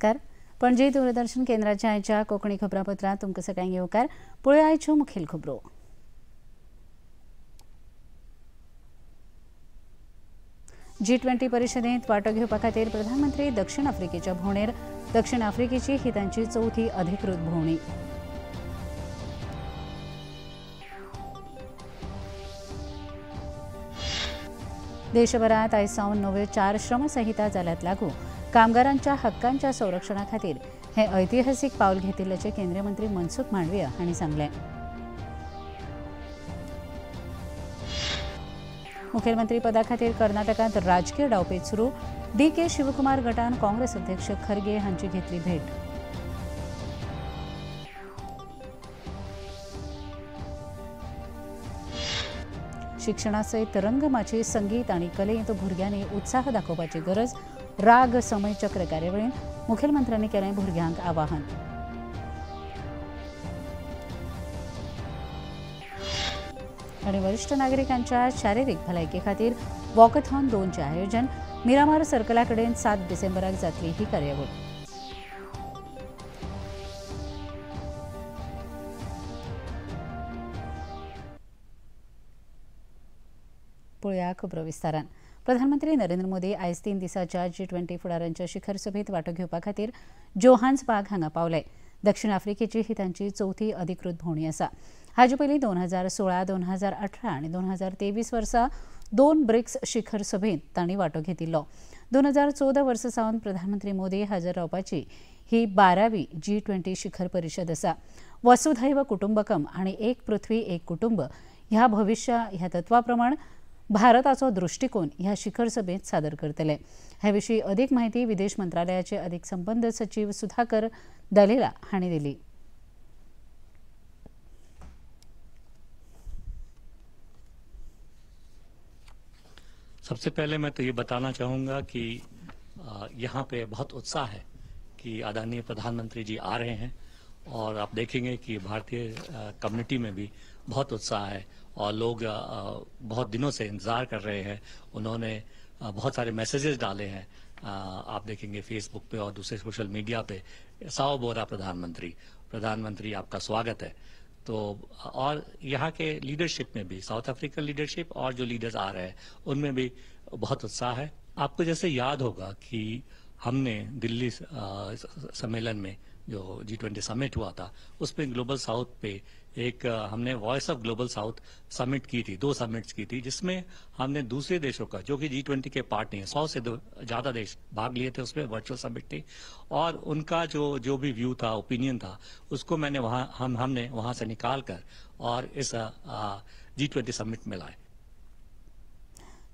नमस्कार. पणजी दूरदर्शन केंद्राच्या आयच्या कोंकणी खबरापत्रांत तुमकां सगळ्यांक येवकार. पळोवया आयच्यो मुखेल खबरो. G20 परिशदेंत वांटो घेवपा खातीर प्रधानमंत्री दक्षिण आफ्रिकेच्या भोंवडेर. दक्षिण आफ्रिकेची ही तांची चवथी अधिकृत भोंवडी. देशभरात आयज सावन नव्यो 4 श्रम संहिता जाल्यात लागू. कामगारांच्या हक्कांच्या संरक्षणा खातीर हे ऐतिहासीक पावल घेतिल्ल्याचें केंद्रीय मंत्री मनसुख मांडवीय हांणी सांगलें. मुखेलमंत्री पदा खातीर कर्नाटकांत राजकीय डावपेच सुरू. DK शिवकुमार गटान काँग्रेस अध्यक्ष खरगे हांची घेतली भेट. शिक्षणासयत रंगमाची संगीत आनी कलेंत भुरग्यांनी उत्साह दाखोवपाची गरज. राग समय चक्र कार्यावळीन मुखेलमंत्र्यांनी केलें भुरग्यांक आवाहन. आनी वरिष्ठ नागरिकांच्या शारिरीक भलायके खातीर वॉकथॉन 2चे आयोजन. मिरामार सर्कला कडेन 7 डिसेंबराक जातली ही कार्यावळ. पळोवया खबरो विस्तारान. प्रधानमंत्री नरेंद्र मोदी आयज 3 दिसांच्या G20 फुडाऱ्यांच्या शिखर सभेत वांटो घेवपा खातीर जोहान्सबर्ग हांगा पावले. दक्षिण आफ्रिकेची ही तांची चवथी अधिकृत भोंवडी आसा. हाचे पयलीं 2016, 2018 आनी 2023 वर्सा 2 ब्रिक्स शिखर सभेंत तांणी वांटो घेतिल्लो. 2014 वर्सा सावन प्रधानमंत्री मोदी हाजीर रावपाची ही 12वी G20 शिखर परिशद आसा. वसुधैव कुटुंबकम आनी एक पृथ्वी एक कुटुंब ह्या भविष्य ह्या तत्वा प्रमाण भारताचो दृष्टिकोन ह्या शिखर सभेत सादर करतले. हे विशीं अदीक माहिती विदेश मंत्रालयाचे अदीक संबंध सचिव सुधाकर दलेला हांणी दिली. सबसे पहले मैं तो ये बताना चाहूँगा कि यहाँ पे बहुत उत्साह है कि आदरणीय प्रधानमंत्री जी आ रहे हैं और आप देखेंगे कि भारतीय कम्युनिटी में भी बहुत उत्साह है और लोग बहुत दिनों से इंतज़ार कर रहे हैं. उन्होंने बहुत सारे मैसेजेस डाले हैं. आप देखेंगे फेसबुक पे और दूसरे सोशल मीडिया पे. साओ बोरा प्रधानमंत्री आपका स्वागत है. तो और यहाँ के लीडरशिप में भी साउथ अफ्रीकन लीडरशिप और जो लीडर्स आ रहे हैं उनमें भी बहुत उत्साह है. आपको जैसे याद होगा कि हमने दिल्ली सम्मेलन में जो G20 समिट हुआ था उसमें ग्लोबल साउथ पे एक हमने voice of global south summit की थी. 2 समिट्स की थी जिसमें हमने दूसरे देशों का जो कि G20 के पार्ट नहीं है 100 से ज़्यादा देश भाग लिए थे. उसमें वर्चुअल समिट थी और उनका जो भी व्यू था ओपिनियन था उसको मैंने हमने वहाँ से निकाल कर और इस G20 समिट में लाए.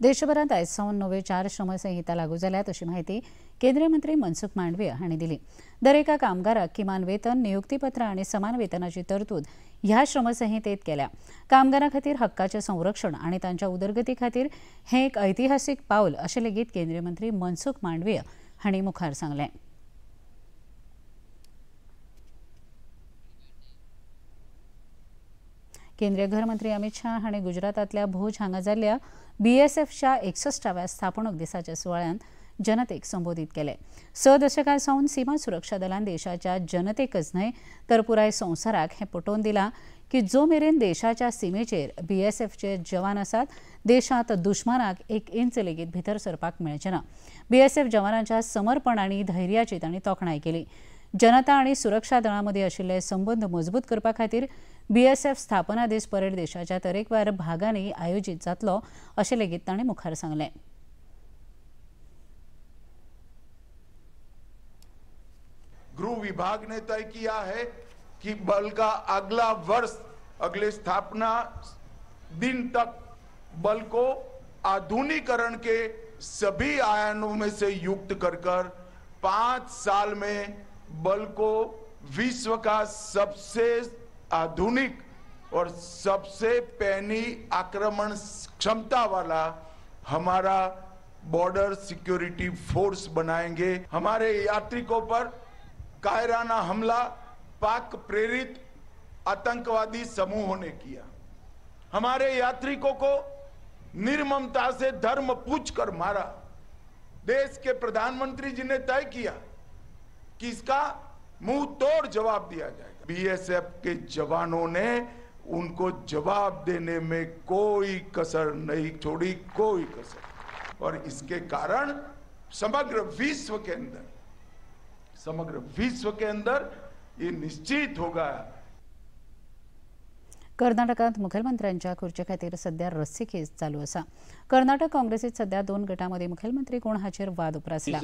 देशभरात आयज सावन नव्यो 4 श्रम संहिता लागू जाल्यात अशी माहिती केंद्रीय मंत्री मनसुख मांडवीय हांणी दिली. दरेका कामगाराक किमान वेतन, नियुक्तीपत्र आनी समान वेतनाची तरतूद ह्या श्रम संहितेत केल्या. कामगारां खातीर हक्काचें संरक्षण आनी तांच्या उदरगती खातीर हें एक ऐतिहासीक पावल अशें लेगीत केंद्रीय मंत्री मनसुख मांडवीय हांणी मुखार सांगलें. केंद्रीय गृहमंत्री अमित शाह हांणी गुजरातांतल्या भूज हांगा जाल्ल्या BSFच्या 61व्या स्थापणूक दिसाच्या सुवाळ्यांत जनतेक संबोधीत केलें. 6 दशकां सावन सीमा सुरक्षा दलान देशाच्या जनतेकच न्हय तर पुराय संवसाराक हें पटोवन दिलां की जो मेरेन देशाच्या सीमेचेर BSFचे जवान आसात देशांत दुश्मनाक 1 इंच लेगीत भितर सरपाक मेळचें ना. BSF जवानांच्या समर्पण आनी धैर्याची तांणी तोखणाय केली. जनता आनी सुरक्षा दळां मदीं आशिल्ले संबंद मजबूत करपा खातीर BSF स्थापना दीस परेड देशाच्या तरेकवार भागांनी आयोजीत जातलो अशें लेगीत तांणी मुखार सांगलें. गृह विभाग ने तय किया है कि बल का अगला वर्ष अगले स्थापना दिन तक बल को आधुनिकीकरण के सभी आयामों में से युक्त कर 5 साल में बल को विश्व का सबसे आधुनिक और सबसे पैनी आक्रमण क्षमता वाला हमारा बॉर्डर सिक्योरिटी फोर्स बनाएंगे. हमारे यात्रिकों पर कायराना हमला पाक प्रेरित आतंकवादी समूहों ने किया. हमारे यात्रिकों को निर्ममता से धर्म पूछ कर मारा. देश के प्रधानमंत्री जी ने तय किया कि इसका मुंह तोड़ जवाब दिया जाएगा। बीएसएफ के जवानों ने उनको जवाब देने में कोई कसर नहीं छोड़ी, कोई कसर। और इसके कारण समग्र विश्व के अंदर ये निश्चित होगा। कर्नाटकात मुखेलमंत्र्यांच्या खुर्चे खातीर सध्या रस्सीखेच चालू आसा। कर्नाटक काँग्रेसीत सध्या 2 गटांमदी मुखेलमंत्री कोण हाचेर वाद उप्रासला।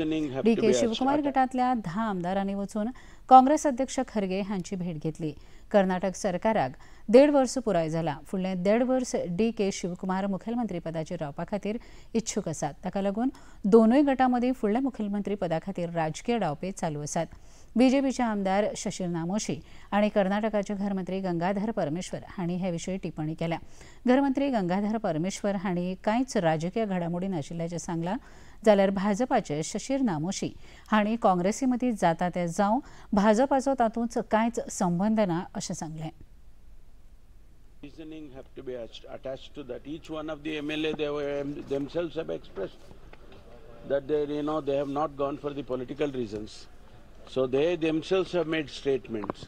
डीके शिवकुमार गटांतल्या 10 आमदारांनी वचून काँग्रेस अध्यक्ष खरगे हांची भेट घेतली। कर्नाटक सरकाराक 1.5 वर्स पुराय जाला। फुडले 1.5 वर्स डीके शिवकुमार मुखेलमंत्री पदाचेर रावपा खातीर इच्छुक आसात। ताका लागून दोनूय गटांमदी फुडल्या मुखेलमंत्री पदा खातीर राजकीय डावपे चालू आसात। बीजेपीचे आमदार शशीर नामोशी आणि कर्नाटकाचे घरमंत्री गंगाधर परमेश्वर हांणी हे विशीं टिप्पणी केल्या। घरमंत्री गंगाधर परमेश्वर हांणी कांयच राजकीय घडामोडी नाशिल्ल्याचें सांगलां, जाल्यार भाजपाचे शशीर नामोशी हांणी काँग्रेसी मदीं जाता तें जावं भाजपाचो तातूंत कांयच संबंद ना अशें सांगलें। Reasoning have to be attached to that. Each one of the MLA themselves have expressed that they have not gone for the political reasons. So they themselves have made statements.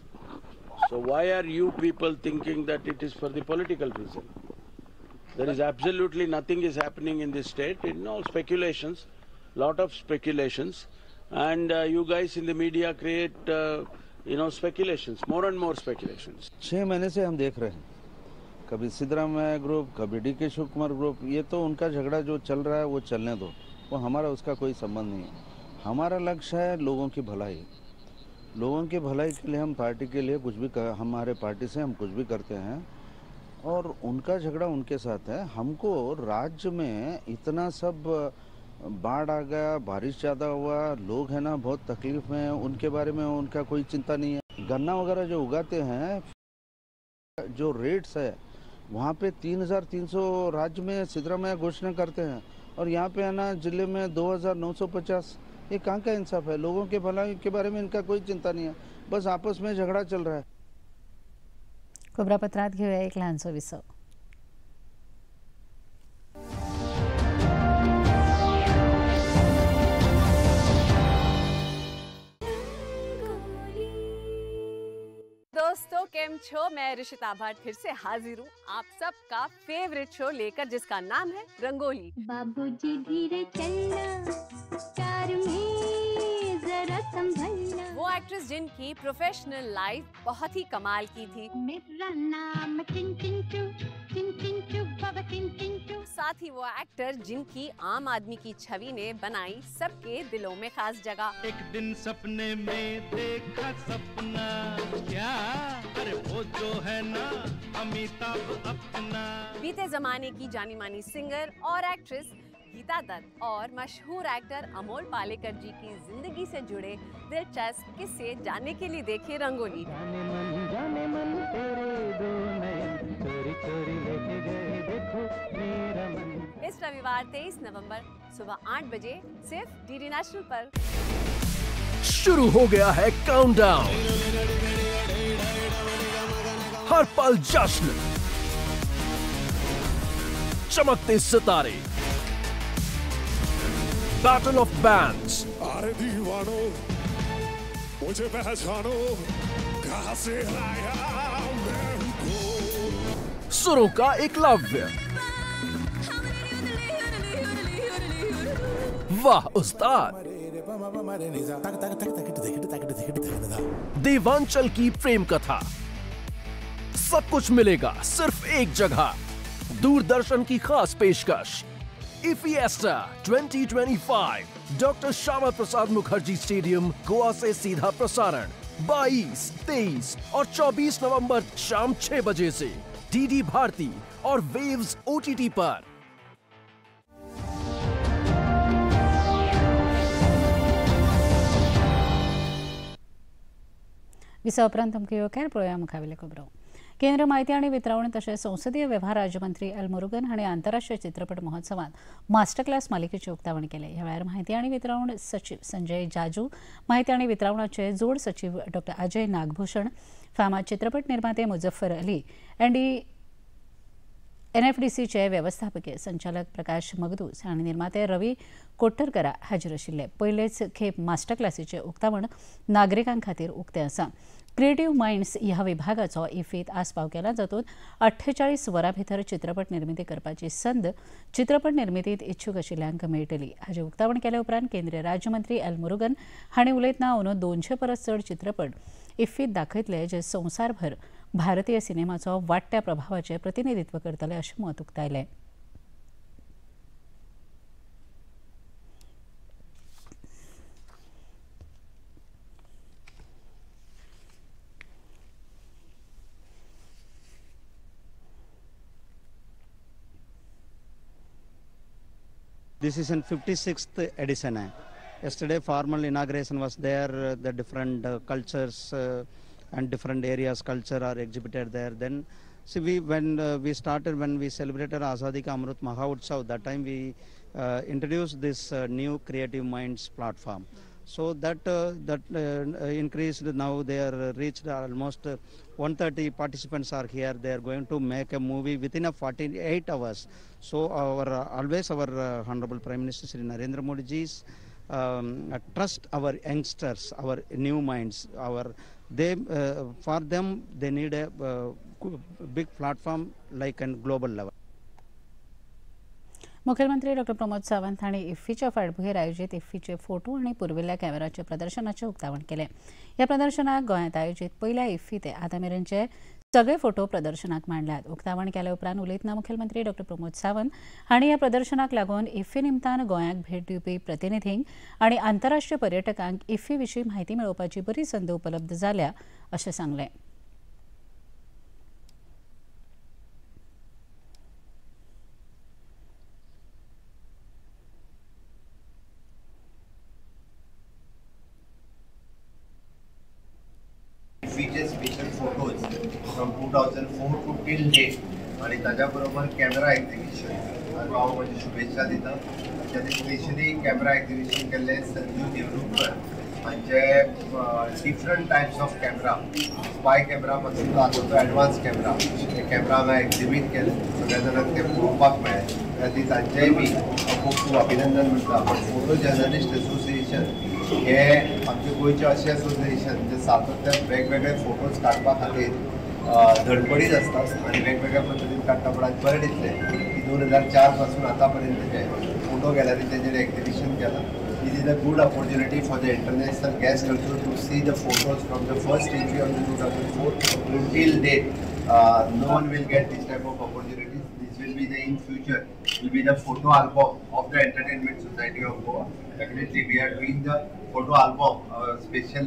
So why are you people thinking that it is for the political reason? There is absolutely nothing is happening in this state. All speculations, lot of speculations, and you guys in the media create speculations, more and more speculations. 6 महीने से हम देख रहे हैं, कभी Siddaramaiah group, कभी DK Shivkumar group, ये तो उनका झगड़ा जो चल रहा है वो चलने दो, वो हमारा उसका कोई संबंध नहीं है। हमारा लक्ष्य है लोगों की भलाई। लोगों की भलाई के लिए हम पार्टी के लिए कुछ भी हमारे पार्टी से हम कुछ भी करते हैं, और उनका झगड़ा उनके साथ है। हमको राज्य में इतना सब बाढ़ आ गया, बारिश ज़्यादा हुआ, लोग हैं ना बहुत तकलीफ में, उनके बारे में उनका कोई चिंता नहीं है। गन्ना वगैरह जो उगाते हैं, जो रेट्स है वहाँ पे 3,300 राज्य में सिद्धरामैया घोषणा करते हैं, और यहाँ पे है ना जिले में 2,950। ये कहाँ का इंसाफ है? लोगों के भलाई के बारे में इनका कोई चिंता नहीं है, बस आपस में झगड़ा चल रहा है। खबरापत्रात घेऊया एक लहानसो विसव। दोस्तों केम छो, मैं ऋषिता भट्ट फिर से हाजिर हूँ आप सबका फेवरेट शो लेकर, जिसका नाम है रंगोली। बाबूजी धीरे चलना, कार में जरा संभलना। वो एक्ट्रेस जिनकी प्रोफेशनल लाइफ बहुत ही कमाल की थी। मेरा नाम टिंटिंटू, बाबा टिंटिंटू। साथ ही वो एक्टर जिनकी आम आदमी की छवि ने बनाई सबके दिलों में खास जगह। एक दिन सपने में देखा सपना, क्या अरे वो जो है ना अमिताभ अपना। बीते जमाने की जानी मानी सिंगर और एक्ट्रेस गीता दत्त और मशहूर एक्टर अमोल पालेकर जी की जिंदगी से जुड़े दिलचस्प किस्से जानने के लिए देखिए रंगोली। जाने मन तेरे दो नयन चोरी चोरी लेके गए, देखो मेरा मन। इस रविवार 23 नवंबर सुबह 8 बजे सिर्फ डीडी नेशनल पर। शुरू हो गया है काउंटडाउन, हर पल जश्न, चमकते सितारे, बैटल ऑफ बैंड्स। अरे दीवानो मुझे पहचानो, कहां से आया मैं हूं। सुरों का एकलव्य, वाह उस्ताद। देवांचल की प्रेम कथा, सब कुछ मिलेगा सिर्फ एक जगह। दूरदर्शन की खास पेशकश इफिएस्टा 2025, डॉक्टर श्यामा प्रसाद मुखर्जी स्टेडियम, गोवा से सीधा प्रसारण 22, 23 और 24 नवंबर शाम 6 बजे से डीडी भारती और वेव्स ओटीटी पर। विसा उपरांत तुमकां येवकार पळोवया मुखावेले खबरो। केंद्र माहिती आणि वितरण तशेंच संसदीय वेव्हार राज्यमंत्री एल मुरुगन हांणी आंतरराष्ट्रीय चित्रपट महोत्सवात मास्टर क्लास मालिकेची उक्तावण केली। ह्या वेळार माहिती आणि वितरण सचिव संजय जाजू, माहिती आणि वितरणाचे जोड सचिव डॉ अजय नागभूषण, फामाद चित्रपट निर्माते मुझफ्फर अली, NFDCचे व्यवस्थापकीय संचालक प्रकाश मगदूस आणि निर्माते रवी कोट्टरकरा हाजीर आशिल्ले. पयलेच खेप मास्टर क्लासीचे उक्तावण नागरिकां खातीर उक्ते आसा. क्रिएटिव्ह माइंड्स ह्या विभागाचो इफ्फीत आस्पाव केला, जातूंत 48 वरां भितर चित्रपट निर्मिती करपाची संद चित्रपट निर्मितीत इच्छूक आशिल्ल्यांक मेळटली. हाचे उक्तावण केले उपरांत केंद्रीय राज्यमंत्री एल मुरुगन हांणी उलयतना अंदू 200 परस चड चित्रपट इफ्फीत दाखयतले, जे संवसारभर भारतीय सिनेमाचो वाडट्या प्रभावाचे प्रतिनिधित्व करतले अशें मत उक्तायलें. This is in 56th edition. Yesterday formal inauguration was there. The different cultures and different areas culture are exhibited there. Then see, when we celebrated Azadi Ka Amrit Mahotsav, that time we introduced this new Creative Minds platform. So that increased. Now they are reached almost 130 participants are here. They are going to make a movie within a 48 hours. So our Honorable Prime Minister Shri Narendra Modi ji's trust our youngsters, our new minds. For them they need a big platform like a global level. मुखेलमंत्री डॉ प्रमोद सावंत हांणी इफ्फीच्या फाटभुंयेर आयोजीत इफ्फीचे photo आनी पुरविल्ल्या कॅमेराचे प्रदर्शनाचें उक्तावण केलें. ह्या प्रदर्शनाक गोंयांत आयोजीत पयल्या इफ्फीत आतां मेरेनचे सगळे फोटो प्रदर्शनाक मांडल्यात. उक्तावण केल्या उपरांत उलयतना मुखेलमंत्री डॉ प्रमोद सावंत हांणी ह्या प्रदर्शनाक लागून इफ्फी निमतान गोंयाक भेट दिवपी प्रतिनिधींक आनी आंतरराष्ट्रीय पर्यटकांक इफ्फी विशीं म्हायती मेळोवपाची बरी संद उपलब्ध जाल्या अशें सांगलें. इफ्फीचे special photos from 2004 to till date आणि ताच्या बरोबर कॅमेरा एक्झिबिशन हांव म्हजी शुभेच्छा दिता. ताचे स्पेशली कॅमेरा एक्झिबिशन केल्लें संजीव देवरूखकर हांचे डिफरंट टायप्स ऑफ कॅमेरा, स्पाय कॅमेरा पासून लागून एडवान्स कॅमेरा, ते कॅमेरा हांवें एक्झिबीट केले. सगळ्या जाणांक ते पळोवपाक मेळ्ळे. त्या खातीर तांचेय बी खूब खूब अभिनंदन करता. फोटो जर्नलिस्ट असोसिएशन हे आमचे गोंयचे अशें असोसिएशन जे सातत्यान वेगवेगळे फोटोज काडपा खातीर धडपडीत आसतात आनी वेगवेगळ्या पद्दतीन काडटा. पण आज बरें दिसलें की 2004 पासून आतां पर्यंतचे फोटो गॅलरी तेजेर एक्झिबिशन केलां. This is a good opportunity for the international guests also to see the photos from the first entry of the 2004 until date. No one will get this type of opportunities. This will be the in future. Will be the photo album of the Entertainment Society of Goa. Definitely, we are doing the photo album special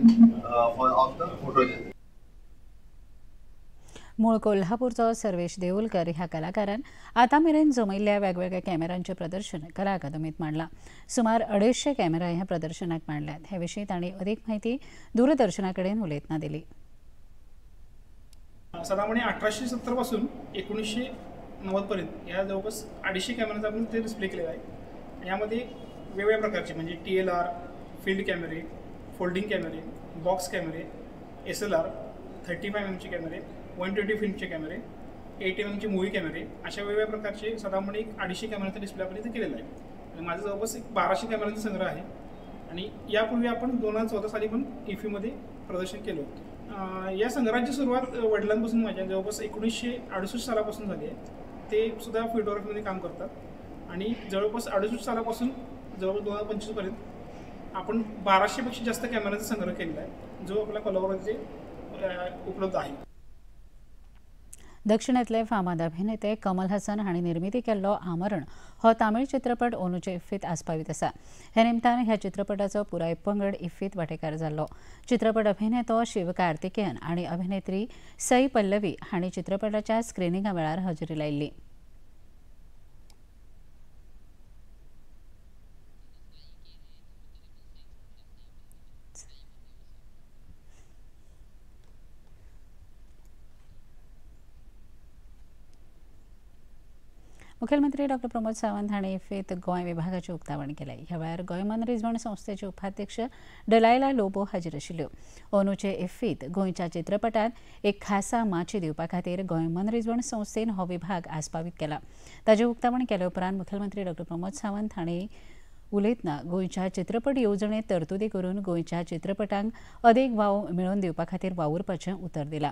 of the photo. मूळ कोल्हापूरचो सर्वेश देऊलकर ह्या कलाकारान आतां मेरेन जमयल्ल्या वेगवेगळ्या कॅमेरांचें प्रदर्शन कला अकादमीत मांडलां. सुमार 250 camera ह्या प्रदर्शनाक मांडल्यात. हे विशीं तांणी अदीक म्हायती दूरदर्शना कडेन उलयतना दिली. साधारणपणे 1870 पासून 1990 पर्यंत या जवळपास 250 कॅमेऱ्याचा आपण ते डिस्प्ले केलेला आहे. यामध्ये वेगवेगळ्या प्रकारचे म्हणजे TLR, फील्ड कॅमेरे, फोल्डिंग कॅमेरे, बॉक्स कॅमेरे, SLR, 35 mm कॅमेरे, 120 फिल्मचे कॅमेरे, 8 mm मूव्ही कॅमेरे, अशा वेगवेगळ्या प्रकारचे साधारणपणे 250 कॅमेऱ्याचा डिस्प्ले आपण इथे केलेला आहे. आणि माझं जवळपास 1200 कॅमेऱ्यांचा संग्रह आहे. आणि यापूर्वी आपण 2014 साली पण इफ्फीमध्ये प्रदर्शन केलं. या संग्रहाची सुरुवात वडिलांपासून माझ्या जवळपास 1968 सालापासून झाली आहे. ते सुद्धा फोटोग्राफीमध्ये काम करतात आणि जवळपास 68 सालापासून जवळ 2025 पर्यंत आपण 1200पेक्षा जास्त कॅमेऱ्याचा संग्रह केलेला आहे, जो आपल्या कोल्हापुरात उपलब्ध आहे. दक्षिणेतले फामाद अभिनेते कमल हसन हांणी निर्मिती केल्लो आमरण हो तामीळ चित्रपट ओनूचे इफ्फीत आस्पावीत आसा. हे निमतान ह्या चित्रपटाचो पुराय पंगड इफ्फीत वांटेकार जाल्लो. चित्रपट अभिनेतो शिव कार्तिकेयन आनी अभिनेत्री सई पल्लवी हांणी चित्रपटाच्या स्क्रिनिंगा वेळार हजेरी लायिल्ली. मुखेलमंत्री डॉ प्रमोद सावंत हांणी इफ्फीत गोंय विभागाचें उक्तावण केलें. ह्या वेळार गोंय मनरिजवण संस्थेचे उपाध्यक्ष डलायला लोबो हाजीर आशिल्ल्यो. अंदूचे इफ्फीत गोंयच्या चित्रपटांत एक खासा माची दिवपा खातीर गोंय मनरिजवण संस्थेन हो विभाग आस्पावीत केला. ताचें उक्तावण केले उपरांत मुखेलमंत्री डॉ प्रमोद सावंत हांणी उलयतना गोंयच्या चित्रपट येवजणेंत तरतुदी करून गोंयच्या चित्रपटांक अदीक वाव मेळोवन दिवपा खातीर वावुरपाचें उतर दिलां.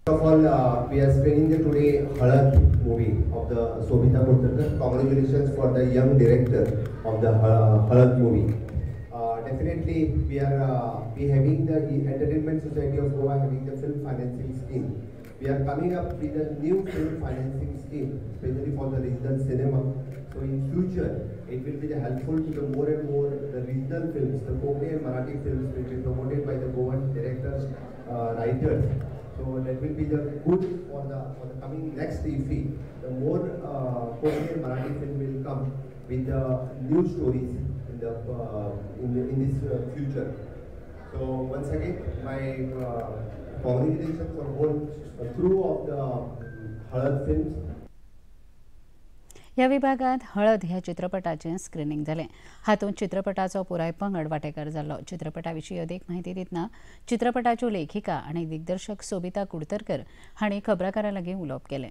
First of all, we are screening the today Halad movie of the Sobhita Kulkarkar. Congratulations for the young director of the Halad movie. Definitely, we having the Entertainment Society of Goa having the film financing scheme. We are coming up with a new film financing scheme, especially for the regional cinema. So in future, it will be helpful to the more and more the regional films, the Konkani and Marathi films will be promoted by the Goan directors, writers. So that will be the good for the coming next IFFI. The more Konkani and Marathi film will come with the new stories in this future. So once again, my congratulations for whole crew of the Halad films. ह्या विभागात हळद ह्या चित्रपटाचें screening जालें. हातूंत चित्रपटाचो पुराय पंगड वांटेकार जाल्लो. चित्रपटाविशीं अदीक म्हायती दितना चित्रपटाच्यो लेखिका आनी दिग्दर्शक सोबिता कुडतरकर हांणी खबराकारां लागीं उलोवप केलें.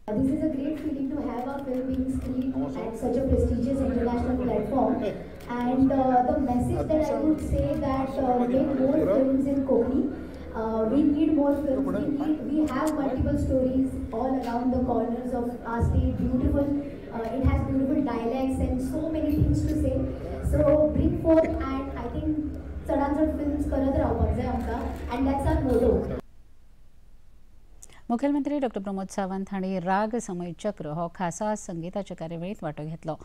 This is a great feeling to have our film being screened at such a prestigious international platform, and the message that I would say that make more films in Konkani. We need more films. We have multiple stories all around the corners of our state. Beautiful. It has beautiful dialects and so many things to say. So bring forth, and I think चडांचड films करत रावपाक जाय आमकां, and that's our motto. मुखेलमंत्री डॉ प्रमोद सावंत हांणी राग समय चक्र हो खासा संगीताचे कार्यावळींत वांटो घेतलो.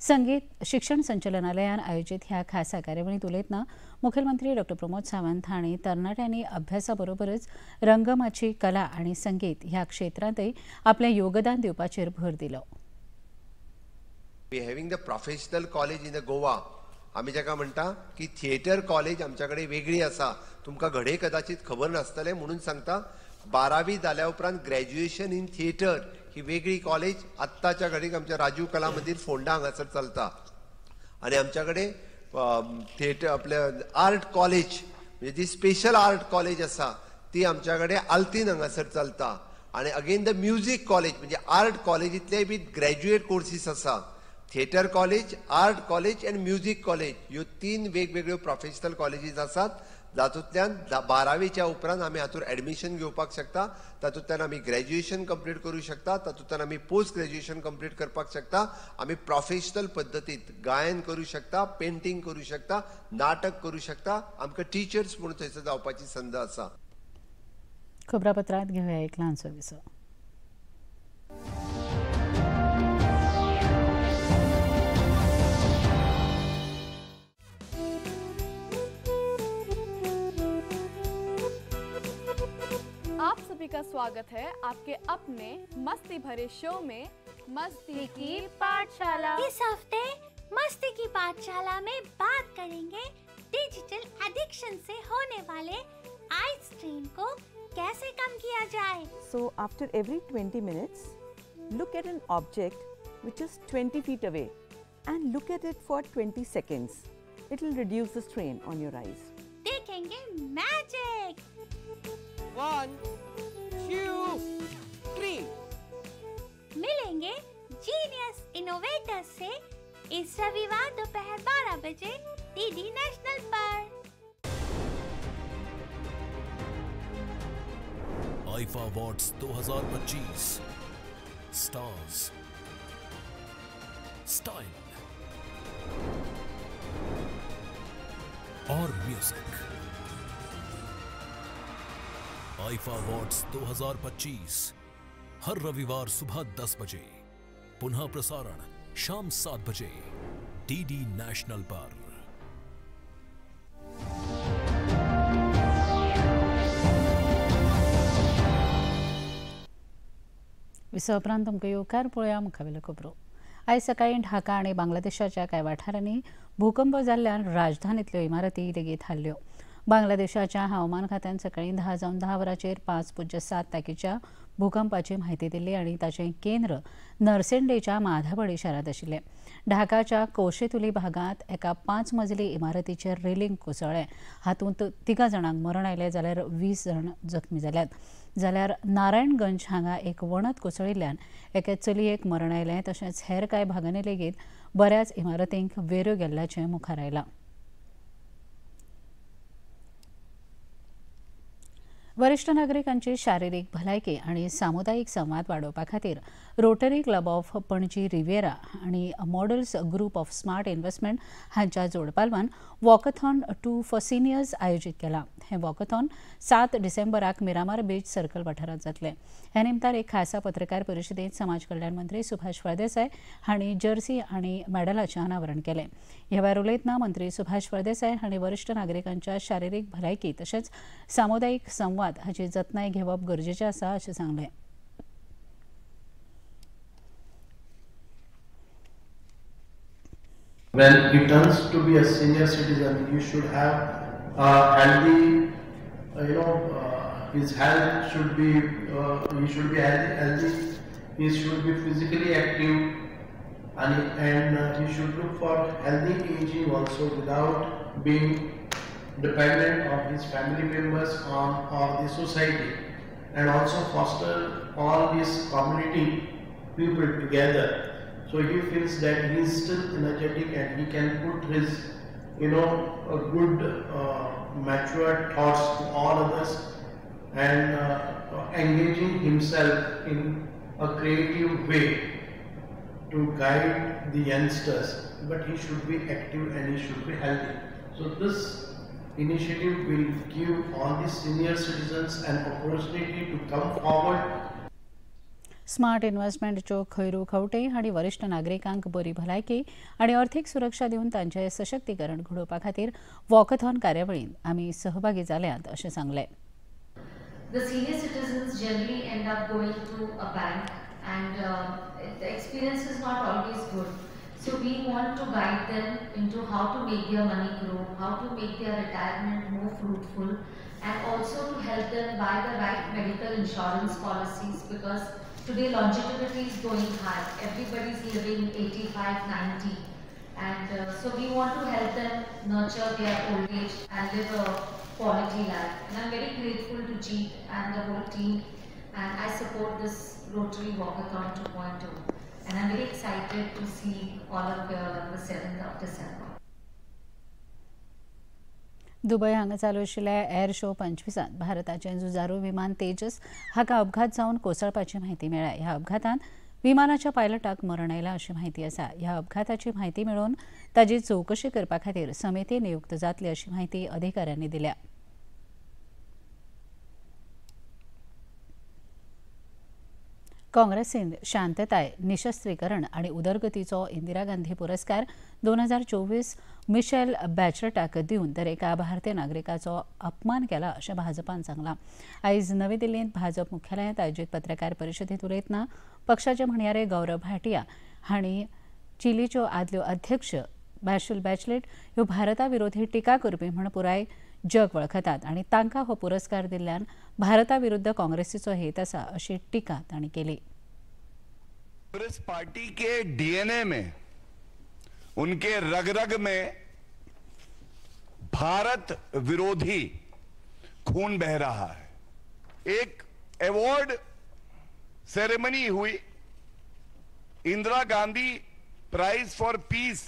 संगीत शिक्षण संचालनालयान आयोजीत ह्या खासा कार्यावळींत उलयतना मुखेलमंत्री डॉ प्रमोद सावंत हांणी तरणाट्यांनी अभ्यासा बरोबरच रंगमाची कला आनी संगीत ह्या क्षेत्रांतय आपलें योगदान दिवपाचेर भर दिलो. We having the professional college in the Goa. आमी जाका म्हणटा की थिएटर कॉलेज आमच्या कडेन वेगळी आसा. तुमकां घडये कदाचित खबर नासतलें म्हणून सांगता. 12वी जाल्या उपरांत ग्रॅज्युएशन इन थिएटर ही वेगळी कॉलेज आत्ताच्या घडीक आमच्या राजीव कला मंदिर फोंडा हांगासर चलता. आनी आमच्या कडेन थिएटर आपले आर्ट कॉलेज म्हणजे जी स्पेशल आर्ट कॉलेज आसा ती आमच्या कडेन आल्तीन हांगासर चलता. आनी अगेन द म्युझिक कॉलेज म्हणजे आर्ट कॉलेजींतले बी ग्रॅज्युएट कोर्सीस आसा. Theatre college, art college and music college ह्यो 3 वेगवेगळ्यो प्रोफेशनल कॉलेजीस आसात. जातूंतल्यान 12वीच्या उपरांत आमी हातूंत एडमिशन घेवपाक शकता. तातूंतल्यान आमी ग्रॅज्युएशन कंप्लीट करूं शकता. तातूंतल्यान आमी पोस्ट ग्रॅज्युएशन कंप्लीट करपाक शकता. आमी प्रोफेशनल पद्दतींत गायन करूं शकता, पेंटिंग करूं शकता, नाटक करूं शकता. आमकां टिचर्स म्हणून थंयसर जावपाची संद आसा. खबरापत्रांत घेवया एक ल्हानसो विसो. आप सभी का स्वागत है आपके अपने मस्ती भरे शो में मस्ती की पाठशाला। इस हफ्ते मस्ती की पाठशाला में बात करेंगे डिजिटल एडिक्शन से होने वाले आई स्ट्रेन को कैसे कम किया जाए। So after every 20 minutes, look at an object which is 20 feet away and look at it for 20 seconds. It will reduce the strain on your eyes. देखेंगे मैजिक। 1, 2, 3। मिलेंगे genius innovators से इस रविवार दोपहर 12 बजे डीडी नेशनल पर। IIFA awards 2025 stars style और music. IIFA awards 2025 हर रविवार सुबह 10 बजे, पुनः प्रसारण शाम 7 बजे डीडी नेशनल पर। विसो उपरांत तुमकां येवकार पळोवया मुखावेल्यो खबरो। आयज सकाळी ढाका आनी बांगलादेशाच्या कांय वाठारांनी भूकंप जाल्ल्यान राजधानींतल्यो इमारती लेगीत हाल्ल्यो। बांगलादेशाच्या हवामान खात्यान सकाळी 10:10 5.7 ताकीच्या भूकंपाची माहिती दिली आणि ताचे केंद्र नरसेंडेच्या माधाबडी शारात आशिल्ले. ढाकाच्या कोशेतुली भागात एका 5 मजली इमारतीचेर रेलिंग कोसळ्ळे. हातूंत 3 जाणांक मरण आयले जाल्यार 20 जण जखमी जाल्यात. जाल्यार नारायणगंज हांगा एक वणत कोसळिल्ल्यान एके चलयेक मरण आयलें. तशेंच हेर कांय भागांनी लेगीत बऱ्याच इमारतींक वेऱ्यो गेल्ल्याचें मुखार आयलां. वरिष्ठ नागरिकांची शारिरीक भलायकी आणि सामुदायिक संवाद वाडोवपा खातीर Rotary Club of Panaji Riviera आणि Models Group of Smart Investment हांच्या जोडपालवान वॉकथॉन 2 फॉर सिनियर्स आयोजीत केला. हे वॉकथॉन 7 डिसेंबराक मिरामार बीच सर्कल वाठारांत जातले. ह्या निमतान एक खासा पत्रकार परिशदेंत समाज कल्याण मंत्री सुभाष फळदेसाय हांणी जर्सी आनी मेडलाचें अनावरण केलें. ह्या वेळार उलयतना मंत्री सुभाष फळदेसाय हांणी वरिष्ठ नागरिकांच्या शारिरीक भलायकी तशेंच सामुदायिक संवाद हाची जतनाय घेवप गरजेचें आसा अशें सांगलें. When he turns to be a senior citizen, you should have healthy, his health should be, he should be healthy, he should be physically active, and he should look for healthy aging also without being dependent on his family members or the society, and also foster all this community people together. So he feels that he is still energetic and he can put his, a good, mature thoughts to all others, and engaging himself in a creative way to guide the youngsters. But he should be active and he should be healthy. So this initiative will give all the senior citizens an opportunity to come forward. Smart इन्व्हेस्टमेंटच्यो खैरू खवटे हांणी वरिष्ठ नागरिकांक बरी भलायकी आनी अर्थीक सुरक्षा दिवन तांचें सशक्तीकरण घडोवपा खातीर वॉकथॉन कार्यावळींत आमी सहभागी जाल्यात अशें सांगलें. The senior citizens generally end up going to a bank and the experience is not always good. So we want to guide them into how to make their money grow, how to make their retirement more fruitful, and also to help them buy the right medical insurance policies, because today longevity is going high. Everybody is living 85, 90, and so we want to help them nurture their old age and live a quality life. And I'm very grateful to Jeet and the whole team, and I support this Rotary Walkathon 2.0. And I'm very excited to see all of you on the 7th of December. Dubai हांगा चालू आशिल्ल्या air show 25 भारताचें झुजारू विमान तेजस हाका अपघात जावन कोसळपाची म्हायती मेळ्ळ्या. ह्या अपघातांत विमानाच्या पायलटाक मरण आयलां अशी म्हायती आसा. ह्या अपघाताची म्हायती मेळोवन ताची चवकशी करपा खातीर समिती नियुक्त जातली अशी म्हायती अधिकाऱ्यांनी दिल्या. काँग्रेसीन शांतताय, निशस्त्रीकरण आनी उदरगतीचो इंदिरा गांधी पुरस्कार 2024 मिशेल बॅचलटाक दिवन दरेका भारतीय नागरिकाचो अपमान केला अशें भाजपान सांगलां. आयज नवी दिल्लींत भाजप मुख्यालयांत आयोजीत पत्रकार परिशदेंत उलयतना पक्षाचे म्हणयारे गौरव भाटिया हांणी चिलीच्यो आदल्यो अध्यक्ष मिशेल बॅचलेट ह्यो भारता विरोधी टिका करपी म्हूण पुराय जग वळखतात आनी तांकां हो पुरस्कार दिल्ल्यान भारता विरुद्ध काँग्रेसीचो हेत आसा अशी टिका तांणी केली. कांग्रेस पार्टी के डीएनए में, उनके रग रग में भारत विरोधी खून बह रहा है. एक अवार्ड सेरेमनी हुई, Indira Gandhi prize for peace,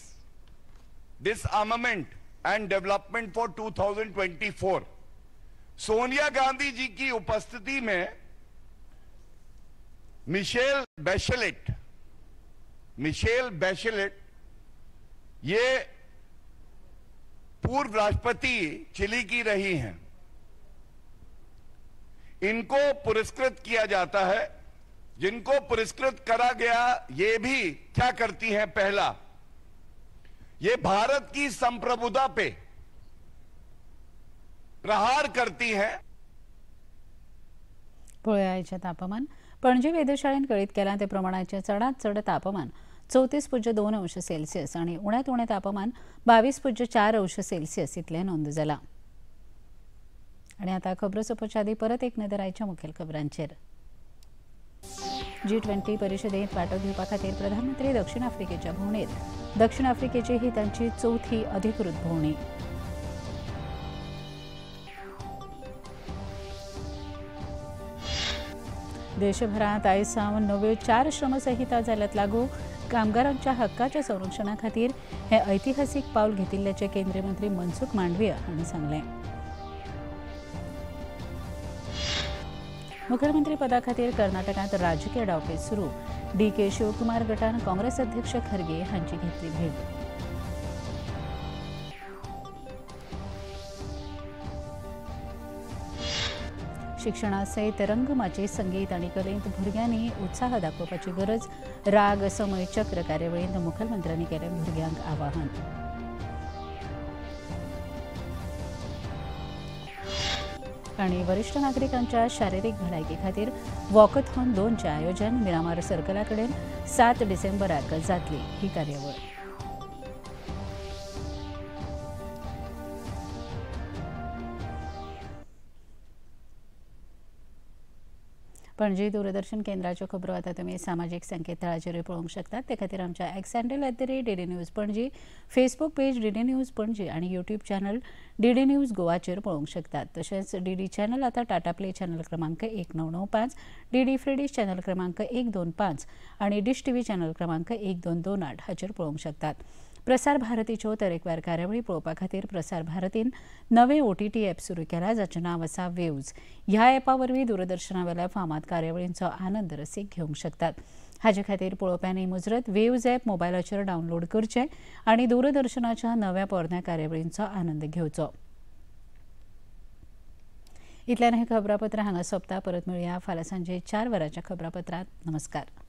disarmament and development for 2024. Sonia Gandhi ji की उपस्थिति में मिशेल बैचलेट ये पूर्व राष्ट्रपति चिली की रही हैं. इनको पुरस्कृत किया जाता है. जिनको पुरस्कृत करा गया ये भी क्या करती हैं? पहला, ये भारत की संप्रभुता पे प्रहार करती हैं. पळया आयचें तापमान. पणजी वेधशाळेन कळीत केलां ते प्रमाणाचें चडांत चड तापमान 34.2 अंश सेल्सियस आनी उण्यांत उणें तापमान 22.4 अंश सेल्सियस इतलें नोंद जालां. आणि आता खबरो सोंपोवचे आदी परत एक नदर आयच्या मुखेल खबरांचेर. G20 परिशदेंत वांटो घेवपा खातीर प्रधानमंत्री दक्षिण आफ्रिकेच्या भोंवडेंत. दक्षिण आफ्रिकेची ही तांची चवथी अधिकृत भोंवडी. देशभरात आयज सावन नव्यो 4 श्रमसंहिता जाल्यात लागू. कामगारांच्या हक्काच्या संरक्षणा खातीर हे ऐतिहासीक पावल घेतिल्ल्याचे केंद्रीय मंत्री मनसुख मांडवीय हांणी सांगलें. मुखेलमंत्री पदा खातीर कर्नाटकांत राजकीय डावपेच सुरू. DK शिवकुमार गटान काँग्रेस अध्यक्ष खर्गे हांची घेतली भेट. शिक्षणा सयत रंगमाची संगीत आनी कलेंत भुरग्यांनी उत्साह दाखोवपाची गरज. राग समय चक्र कार्यावळींत मुखेलमंत्र्यांनी केलें भुरग्यांक आवाहन. आनी वरिष्ठ नागरिकांच्या शारिरीक भलायके खातीर वॉकथॉन 2चे आयोजन मिरामार सर्कला कडेन 7 डिसेंबराक जातली ही कार्यावळ. पणजी दूरदर्शन केंद्राच्यो खबरो आतां तुमी सामाजीक संकेतथळाचेरूय पळोवंक शकतात. ते खातीर आमच्या x handle @DD news Panaji, Facebook page DD news Panaji आनी यूट्यूब चॅनल DD न्यूज गोवाचेर पळोवंक शकतात. तशेंच DD चॅनल आतां टाटा प्ले चॅनल क्रमांक 1995, DD फ्री डिश चॅनल क्रमांक 125 आनी डिश TV चॅनल क्रमांक 1228 हाचेर पळोवंक शकतात. प्रसार भारतीच्यो तरेकवार कार्यावळी पळोवपा खातीर प्रसार भारतीन नवें OTT ॲप सुरू केला, जाचें नांव आसा वेव्ज. ह्या ॲपा वरवीं दूरदर्शना वेल्या फामाद कार्यावळींचो आनंद रसीक घेवंक शकतात. हाचे खातीर पळोवप्यांनी मुजरत वेव्ज ॲप मोबायलाचेर डावनलोड करचें आनी दूरदर्शनाच्या नव्या पोरन्या कार्यावळींचो आनंद घेवचो. इतल्यान हें खबरापत्र हांगा सोंपता. परत मेळुया फाल्यां सांजे 4 वरांच्या खबरापत्रांत. नमस्कार.